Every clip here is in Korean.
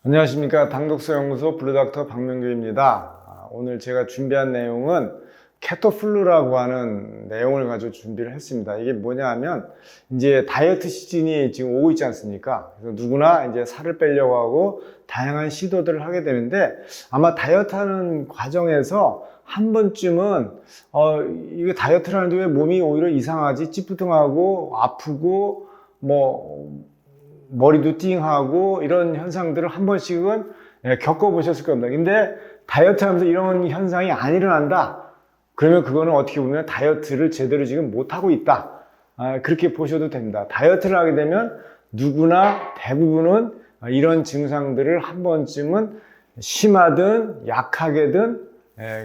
안녕하십니까. 당독서연구소 블루닥터 박명규입니다. 오늘 제가 준비한 내용은 케토플루라고 하는 내용을 가지고 준비를 했습니다. 이게 뭐냐 하면 이제 다이어트 시즌이 지금 오고 있지 않습니까? 그래서 누구나 이제 살을 빼려고 하고 다양한 시도들을 하게 되는데, 아마 다이어트 하는 과정에서 한 번쯤은 이거 다이어트를 하는데 왜 몸이 오히려 이상하지? 찌뿌둥하고 아프고 머리도 띵하고 이런 현상들을 한 번씩은 겪어보셨을 겁니다. 근데 다이어트 하면서 이런 현상이 안 일어난다. 그러면 그거는 어떻게 보면 다이어트를 제대로 지금 못하고 있다. 그렇게 보셔도 됩니다. 다이어트를 하게 되면 누구나 대부분은 이런 증상들을 한 번쯤은 심하든 약하게든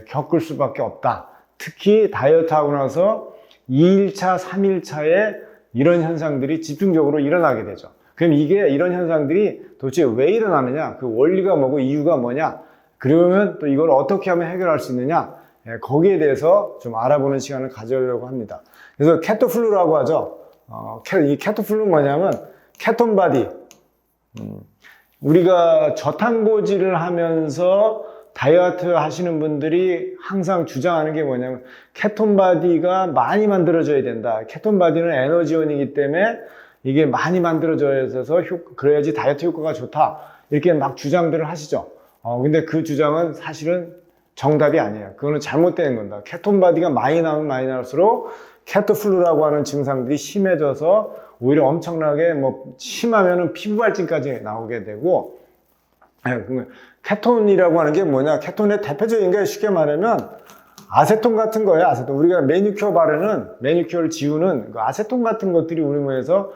겪을 수밖에 없다. 특히 다이어트 하고 나서 2일차, 3일차에 이런 현상들이 집중적으로 일어나게 되죠. 그럼 이런 현상들이 도대체 왜 일어나느냐? 그 원리가 뭐고 이유가 뭐냐? 그러면 또 이걸 어떻게 하면 해결할 수 있느냐? 거기에 대해서 좀 알아보는 시간을 가지려고 합니다. 그래서 케토플루라고 하죠. 이 케토플루는 뭐냐면 케톤바디. 우리가 저탄고지를 하면서 다이어트 하시는 분들이 항상 주장하는 게 뭐냐면 케톤바디가 많이 만들어져야 된다. 케톤바디는 에너지원이기 때문에 이게 많이 만들어져야 해서 그래야지 다이어트 효과가 좋다. 이렇게 막 주장들을 하시죠. 근데 그 주장은 사실은 정답이 아니에요. 그거는 잘못된 겁니다. 케톤바디가 많이 나오면 많이 나올수록 케토플루라고 하는 증상들이 심해져서 오히려 엄청나게 심하면은 피부 발진까지 나오게 되고, 케톤이라고 하는 게 뭐냐? 케톤의 대표적인 게 쉽게 말하면 아세톤 같은 거예요. 아세톤. 우리가 매니큐어 바르는, 매니큐어를 지우는 그 아세톤 같은 것들이 우리 몸에서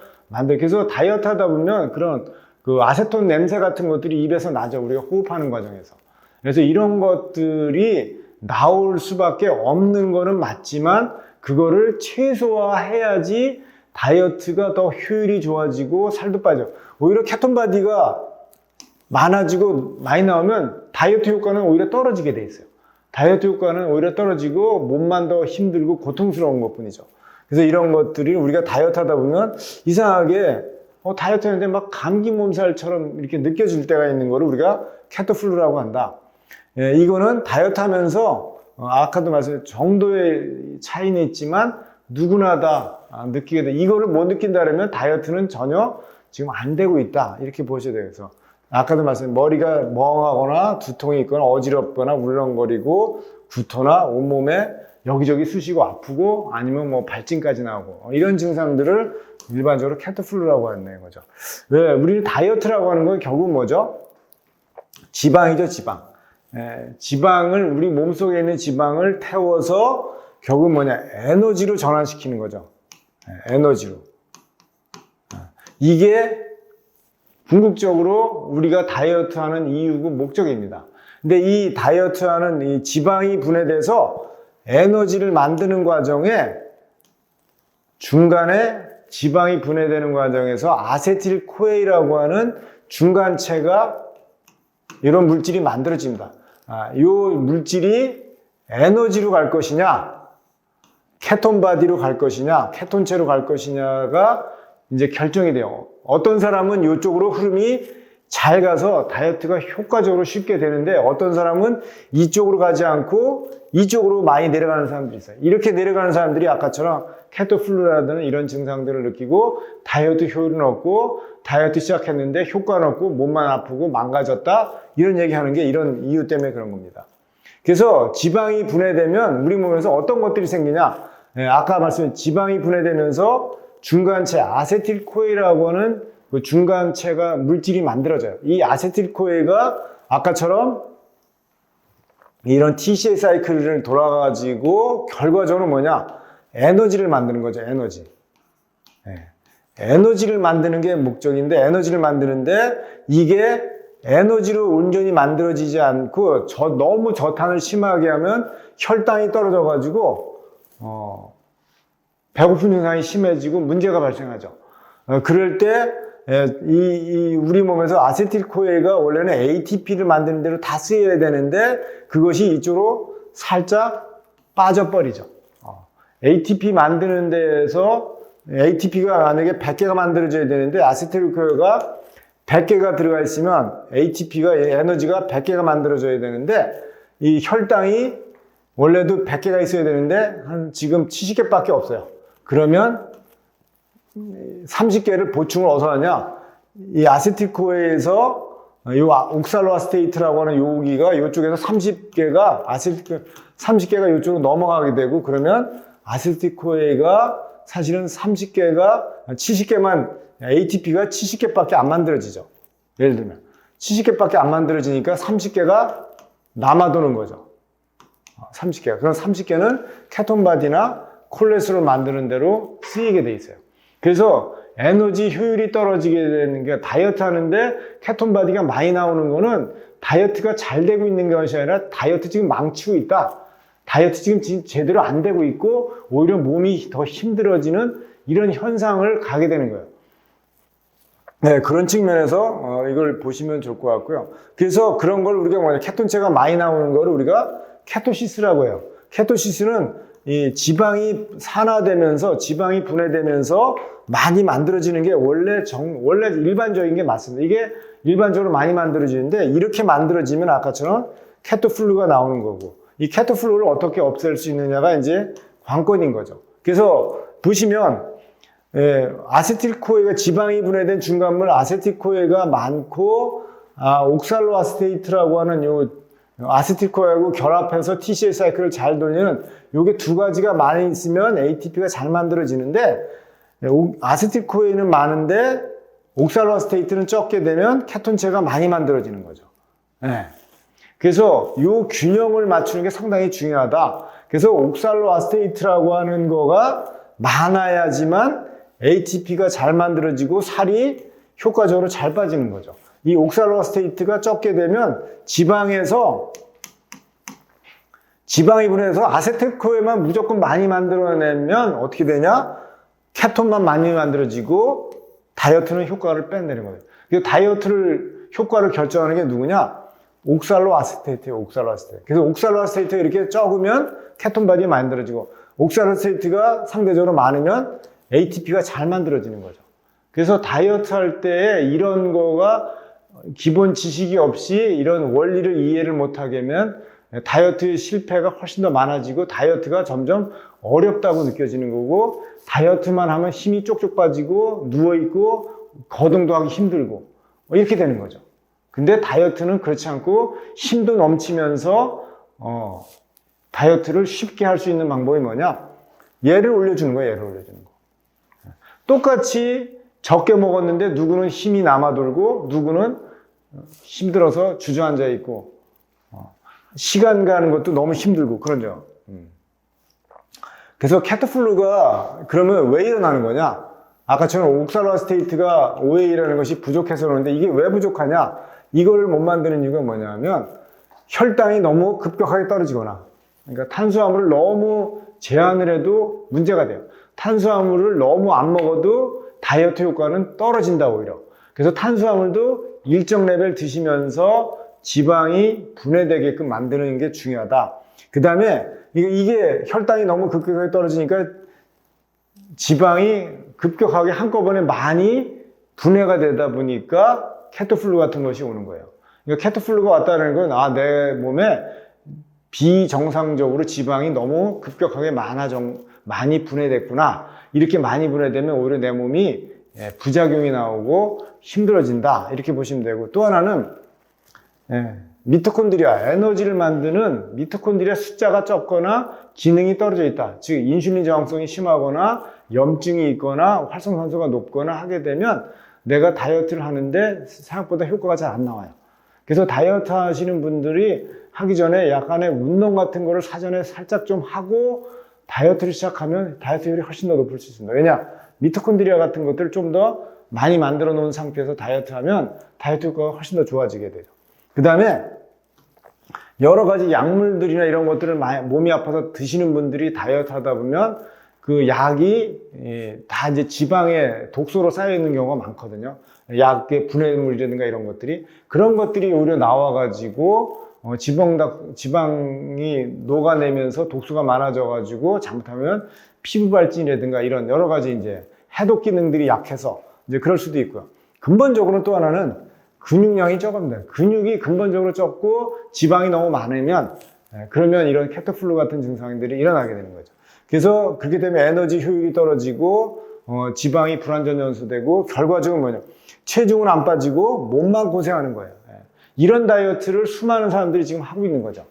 그래서 다이어트 하다 보면 그런 그 아세톤 냄새 같은 것들이 입에서 나죠. 우리가 호흡하는 과정에서. 그래서 이런 것들이 나올 수밖에 없는 거는 맞지만 그거를 최소화해야지 다이어트가 더 효율이 좋아지고 살도 빠져. 오히려 케톤바디가 많아지고 많이 나오면 다이어트 효과는 오히려 떨어지게 돼 있어요. 다이어트 효과는 오히려 떨어지고 몸만 더 힘들고 고통스러운 것 뿐이죠. 그래서 이런 것들이 우리가 다이어트 하다 보면 이상하게 다이어트 하는데 막 감기 몸살처럼 이렇게 느껴질 때가 있는 거를 우리가 케토플루라고 한다. 이거는 다이어트 하면서 아까도 말씀드린 정도의 차이는 있지만 누구나 다 느끼게 돼. 이거를 못 느낀다면 다이어트는 전혀 지금 안 되고 있다. 이렇게 보셔야 돼요. 그래서 아까도 말씀드린 머리가 멍하거나 두통이 있거나 어지럽거나 울렁거리고 구토나 온몸에 여기저기 쑤시고 아프고 아니면 발진까지 나오고 이런 증상들을 일반적으로 케토플루라고 하는 거죠. 왜? 우리 다이어트라고 하는 건 결국 뭐죠? 지방이죠, 지방. 지방을, 우리 몸속에 있는 지방을 태워서 결국 에너지로 전환시키는 거죠. 에너지로. 이게 궁극적으로 우리가 다이어트 하는 이유고 목적입니다. 근데 이 다이어트 하는 이 지방이 분해돼서 에너지를 만드는 과정에 중간에 지방이 분해되는 과정에서 아세틸코에이라고 하는 중간체가 이런 물질이 만들어집니다. 이 물질이 에너지로 갈 것이냐, 케톤바디로 갈 것이냐, 케톤체로 갈 것이냐가 이제 결정이 돼요. 어떤 사람은 이쪽으로 흐름이 잘 가서 다이어트가 효과적으로 쉽게 되는데 어떤 사람은 이쪽으로 가지 않고 이쪽으로 많이 내려가는 사람들이 있어요. 이렇게 내려가는 사람들이 아까처럼 케토플루라는 이런 증상들을 느끼고 다이어트 효율은 없고 다이어트 시작했는데 효과는 없고 몸만 아프고 망가졌다. 이런 얘기하는 게 이런 이유 때문에 그런 겁니다. 그래서 지방이 분해되면 우리 몸에서 어떤 것들이 생기냐? 아까 말씀드린 지방이 분해되면서 중간체 아세틸코에이라고 하는 그 중간체가 물질이 만들어져요. 이 아세틸코에이가 아까처럼 이런 TCA 사이클을 돌아가지고 결과적으로 에너지를 만드는 거죠. 에너지. 에너지를 만드는 게 목적인데 에너지를 만드는데 이게 에너지로 온전히 만들어지지 않고 너무 저탄을 심하게 하면 혈당이 떨어져 가지고 배고픈 증상이 심해지고 문제가 발생하죠. 그럴 때 우리 몸에서 아세틸코에이가 원래는 ATP를 만드는 대로 다 쓰여야 되는데 그것이 이쪽으로 살짝 빠져버리죠. ATP 만드는 데에서 ATP가 만약에 100개가 만들어져야 되는데 아세틸코에이가 100개가 들어가 있으면 ATP가 에너지가 100개가 만들어져야 되는데 이 혈당이 원래도 100개가 있어야 되는데 한 지금 70개밖에 없어요. 그러면 30개를 보충을 어디서 하냐? 이 아세틸코에서 이 옥살로아스테이트라고 하는 요기가 이쪽에서 30개가 30개가 이쪽으로 넘어가게 되고 그러면 아세틸코에가 사실은 30개가 70개만 ATP가 70개밖에 안 만들어지죠. 예를 들면 70개밖에 안 만들어지니까 30개가 남아도는 거죠. 30개가. 그럼 30개는 케톤바디나 콜레스테롤 만드는 대로 쓰이게 돼 있어요. 그래서 에너지 효율이 떨어지게 되는 게 다이어트 하는데 케톤바디가 많이 나오는 거는 다이어트가 잘 되고 있는 것이 아니라 다이어트 지금 망치고 있다. 다이어트 지금 제대로 안 되고 있고 오히려 몸이 더 힘들어지는 이런 현상을 가게 되는 거예요. 네, 그런 측면에서 이걸 보시면 좋을 것 같고요. 그래서 그런 걸 우리가 뭐냐, 케톤체가 많이 나오는 거를 우리가 케토시스라고 해요. 케토시스는 이 지방이 산화되면서 지방이 분해되면서 많이 만들어지는 게 원래 일반적인 게 맞습니다. 이게 일반적으로 많이 만들어지는데 이렇게 만들어지면 아까처럼 케토플루가 나오는 거고 이 케토플루를 어떻게 없앨 수 있느냐가 이제 관건인 거죠. 그래서 보시면 아세틸코에가 지방이 분해된 중간물 아세틸코에가 많고 옥살로아스테이트라고 하는 요 아세틸코에하고 결합해서 TCA 사이클을 잘 돌리는 요게 두 가지가 많이 있으면 ATP가 잘 만들어지는데 아세틸코에는 많은데 옥살로아스테이트는 적게 되면 케톤체가 많이 만들어지는 거죠. 네. 그래서 요 균형을 맞추는 게 상당히 중요하다. 그래서 옥살로아스테이트라고 하는 거가 많아야지만 ATP가 잘 만들어지고 살이 효과적으로 잘 빠지는 거죠. 이 옥살로아스테이트가 적게 되면 지방이 분해서 아세틸코에만 무조건 많이 만들어내면 어떻게 되냐? 케톤만 많이 만들어지고 다이어트는 효과를 빼내는 거예요. 그래서 다이어트를 효과를 결정하는 게 누구냐? 옥살로아스테이트예요. 옥살로아스테이트. 그래서 옥살로아스테이트가 이렇게 적으면 케톤바디가 만들어지고 옥살로아스테이트가 상대적으로 많으면 ATP가 잘 만들어지는 거죠. 그래서 다이어트 할 때 이런 거가 기본 지식이 없이 이런 원리를 이해를 못하게 하면 다이어트 실패가 훨씬 더 많아지고 다이어트가 점점 어렵다고 느껴지는 거고 다이어트만 하면 힘이 쪽쪽 빠지고 누워있고 거동도 하기 힘들고 이렇게 되는 거죠. 근데 다이어트는 그렇지 않고 힘도 넘치면서 다이어트를 쉽게 할 수 있는 방법이 뭐냐? 얘를 올려주는 거예요. 얘를 올려주는 거. 똑같이 적게 먹었는데 누구는 힘이 남아돌고 누구는 힘들어서 주저앉아 있고 시간 가는 것도 너무 힘들고 그러죠. 그래서 케토플루가 그러면 왜 일어나는 거냐? 아까처럼 옥살로아스테이트가 OA라는 것이 부족해서 그러는데 이게 왜 부족하냐? 이거를 못 만드는 이유가 뭐냐면 혈당이 너무 급격하게 떨어지거나 그러니까 탄수화물을 너무 제한을 해도 문제가 돼요. 탄수화물을 너무 안 먹어도 다이어트 효과는 떨어진다 오히려. 그래서 탄수화물도 일정 레벨 드시면서 지방이 분해되게끔 만드는 게 중요하다. 그 다음에 이게 혈당이 너무 급격하게 떨어지니까 지방이 급격하게 한꺼번에 많이 분해가 되다 보니까 케토플루 같은 것이 오는 거예요. 그러니까 케토플루가 왔다는 건 내 몸에 비정상적으로 지방이 너무 급격하게 많이 분해됐구나. 이렇게 많이 분해되면 오히려 내 몸이 부작용이 나오고 힘들어진다. 이렇게 보시면 되고 또 하나는 미토콘드리아, 에너지를 만드는 미토콘드리아 숫자가 적거나 기능이 떨어져 있다. 즉 인슐린 저항성이 심하거나 염증이 있거나 활성산소가 높거나 하게 되면 내가 다이어트를 하는데 생각보다 효과가 잘 안 나와요. 그래서 다이어트 하시는 분들이 하기 전에 약간의 운동 같은 거를 사전에 살짝 좀 하고 다이어트를 시작하면 다이어트율이 훨씬 더 높을 수 있습니다. 왜냐? 미토콘드리아 같은 것들을 좀 더 많이 만들어 놓은 상태에서 다이어트 하면 다이어트 효과가 훨씬 더 좋아지게 되죠. 그 다음에 여러 가지 약물들이나 이런 것들을 몸이 아파서 드시는 분들이 다이어트 하다 보면 그 약이 다 이제 지방에 독소로 쌓여 있는 경우가 많거든요. 약의 분해물이라든가 이런 것들이 그런 것들이 오히려 나와가지고 지방이 녹아내면서 독소가 많아져가지고 잘못하면 피부 발진이라든가 이런 여러 가지 이제 해독 기능들이 약해서 이제 그럴 수도 있고요. 근본적으로 또 하나는 근육량이 적습니다. 근육이 근본적으로 적고 지방이 너무 많으면 그러면 이런 케토플루 같은 증상들이 일어나게 되는 거죠. 그래서 그렇게 되면 에너지 효율이 떨어지고 지방이 불완전 연소되고 결과적으로 뭐냐, 체중은 안 빠지고 몸만 고생하는 거예요. 이런 다이어트를 수많은 사람들이 지금 하고 있는 거죠.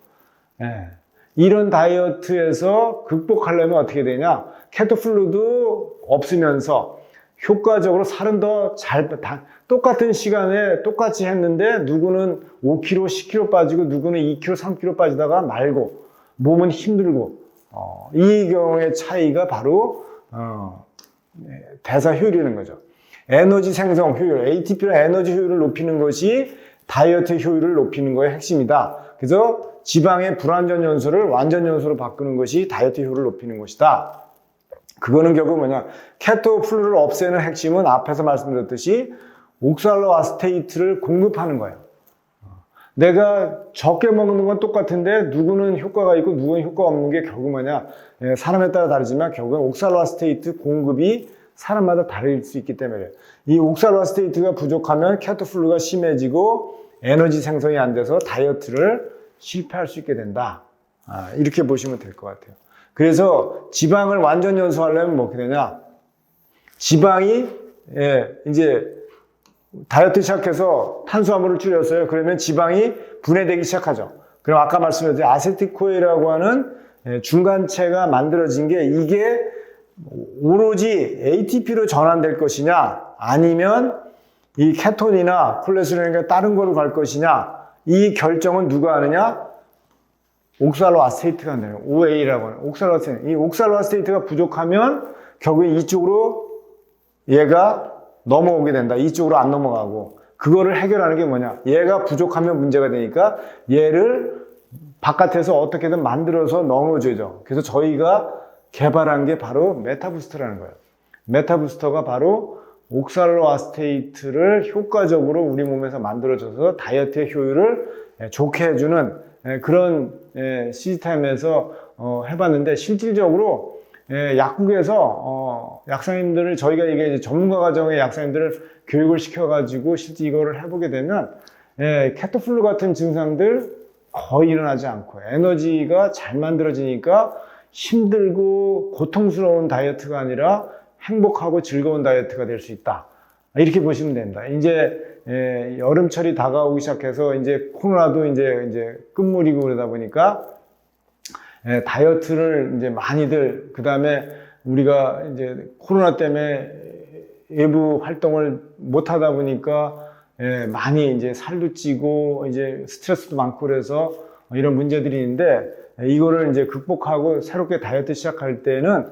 이런 다이어트에서 극복하려면 어떻게 되냐, 케토플루도 없으면서 효과적으로 살은 더 똑같은 시간에 똑같이 했는데 누구는 5kg, 10kg 빠지고 누구는 2kg, 3kg 빠지다가 말고 몸은 힘들고 이 경우의 차이가 바로 대사 효율이라는 거죠. 에너지 생성 효율, ATP로 에너지 효율을 높이는 것이 다이어트 효율을 높이는 거의 핵심이다. 그래서 지방의 불완전 연소를 완전 연소로 바꾸는 것이 다이어트 효율을 높이는 것이다. 그거는 결국 뭐냐, 케토플루를 없애는 핵심은 앞에서 말씀드렸듯이 옥살로아세테이트를 공급하는 거예요. 내가 적게 먹는 건 똑같은데 누구는 효과가 있고 누구는 효과가 없는 게 결국 뭐냐, 사람에 따라 다르지만 결국은 옥살로아세테이트 공급이 사람마다 다를 수 있기 때문에 이 옥살로아세테이트가 부족하면 케토플루가 심해지고 에너지 생성이 안 돼서 다이어트를 실패할 수 있게 된다. 이렇게 보시면 될 것 같아요. 그래서 지방을 완전 연소하려면 뭐 어떻게 되냐, 지방이 이제 다이어트 시작해서 탄수화물을 줄였어요. 그러면 지방이 분해되기 시작하죠. 그럼 아까 말씀드렸듯이 아세틸코에라고 하는 중간체가 만들어진 게 이게 오로지 ATP로 전환될 것이냐 아니면 이 케톤이나 콜레스테롤이나 다른 거로 갈 것이냐, 이 결정은 누가 하느냐? 옥살로아세테이트가 한다는 거예요. OA라고 하는 옥살로아세테이트. 이 옥살로아세테이트가 부족하면 결국에 이쪽으로 얘가 넘어오게 된다. 이쪽으로 안 넘어가고. 그거를 해결하는 게 뭐냐? 얘가 부족하면 문제가 되니까 얘를 바깥에서 어떻게든 만들어서 넣어줘야죠. 그래서 저희가 개발한 게 바로 메타부스터라는 거예요. 메타부스터가 바로 옥살로아세테이트를 효과적으로 우리 몸에서 만들어줘서 다이어트의 효율을 좋게 해주는 그런 시스템에서 해봤는데, 실질적으로 약국에서 약사님들을 저희가 이게 이제 전문가 과정의 약사님들을 교육을 시켜가지고 실제 이거를 해보게 되면 케토플루 같은 증상들 거의 일어나지 않고 에너지가 잘 만들어지니까 힘들고 고통스러운 다이어트가 아니라 행복하고 즐거운 다이어트가 될 수 있다. 이렇게 보시면 됩니다. 이제 여름철이 다가오기 시작해서 이제 코로나도 이제 끝물이고 그러다 보니까 다이어트를 이제 많이들, 그 다음에 우리가 이제 코로나 때문에 외부 활동을 못 하다 보니까 많이 이제 살도 찌고 이제 스트레스도 많고 그래서 이런 문제들이 있는데, 이거를 이제 극복하고 새롭게 다이어트 시작할 때는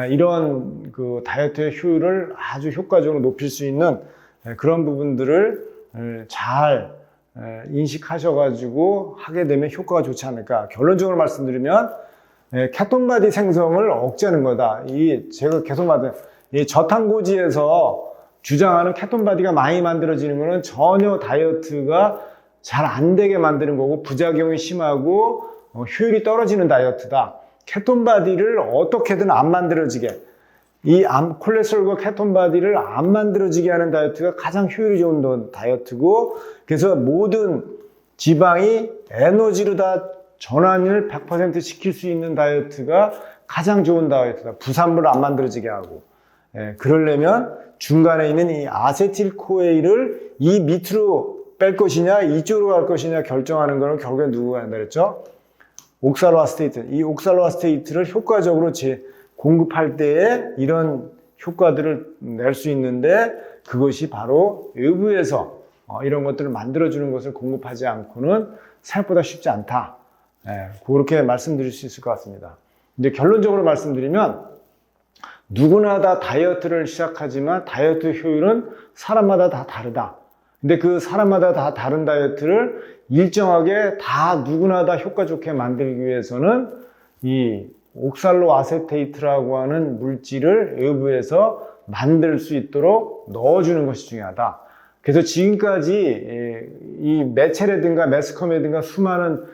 이런 그 다이어트의 효율을 아주 효과적으로 높일 수 있는 그런 부분들을 잘 인식하셔가지고 하게 되면 효과가 좋지 않을까. 결론적으로 말씀드리면 케톤바디 생성을 억제하는 거다. 제가 계속 말하는 이 저탄고지에서 주장하는 케톤바디가 많이 만들어지는 거는 전혀 다이어트가 잘 안 되게 만드는 거고 부작용이 심하고 효율이 떨어지는 다이어트다. 케톤바디를 어떻게든 안 만들어지게, 이 콜레스테롤과 케톤바디를 안 만들어지게 하는 다이어트가 가장 효율이 좋은 다이어트고, 그래서 모든 지방이 에너지로 다 전환을 100% 시킬 수 있는 다이어트가 가장 좋은 다이어트다. 부산물을 안 만들어지게 하고. 그러려면 중간에 있는 이 아세틸코에를 이 밑으로 뺄 것이냐 이쪽으로 갈 것이냐 결정하는 거는 결국에 누구가 한다 그랬죠? 옥살로아세테이트. 이 옥살로아세테이트를 효과적으로 공급할 때에 이런 효과들을 낼 수 있는데, 그것이 바로 외부에서 이런 것들을 만들어주는 것을 공급하지 않고는 생각보다 쉽지 않다. 그렇게 말씀드릴 수 있을 것 같습니다. 이제 결론적으로 말씀드리면, 누구나 다 다이어트를 시작하지만 다이어트 효율은 사람마다 다 다르다. 근데 그 사람마다 다 다른 다이어트를 일정하게 다 누구나 다 효과 좋게 만들기 위해서는 이 옥살로아세테이트라고 하는 물질을 외부에서 만들 수 있도록 넣어주는 것이 중요하다. 그래서 지금까지 이 매체라든가 매스컴이라든가 수많은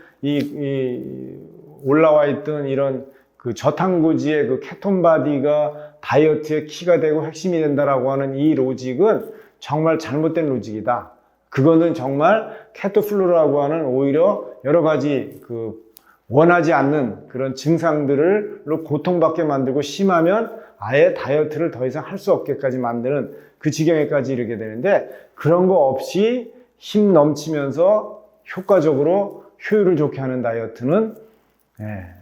올라와 있던 이런 그 저탄고지의 그 케톤 바디가 다이어트의 키가 되고 핵심이 된다라고 하는 이 로직은 정말 잘못된 로직이다. 그거는 정말 케토플루라고 하는 오히려 여러 가지 그 원하지 않는 그런 증상들로 고통받게 만들고 심하면 아예 다이어트를 더 이상 할 수 없게까지 만드는 그 지경에까지 이르게 되는데, 그런 거 없이 힘 넘치면서 효과적으로 효율을 좋게 하는 다이어트는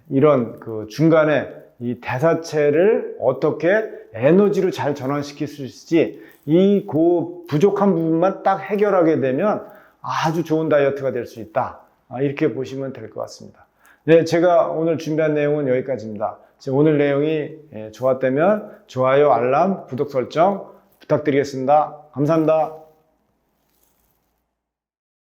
이런 그 중간에 이 대사체를 어떻게 에너지로 잘 전환시킬 수 있을지 이 그 부족한 부분만 딱 해결하게 되면 아주 좋은 다이어트가 될 수 있다. 이렇게 보시면 될 것 같습니다. 네, 제가 오늘 준비한 내용은 여기까지입니다. 오늘 내용이 좋았다면 좋아요, 알람, 구독 설정 부탁드리겠습니다. 감사합니다.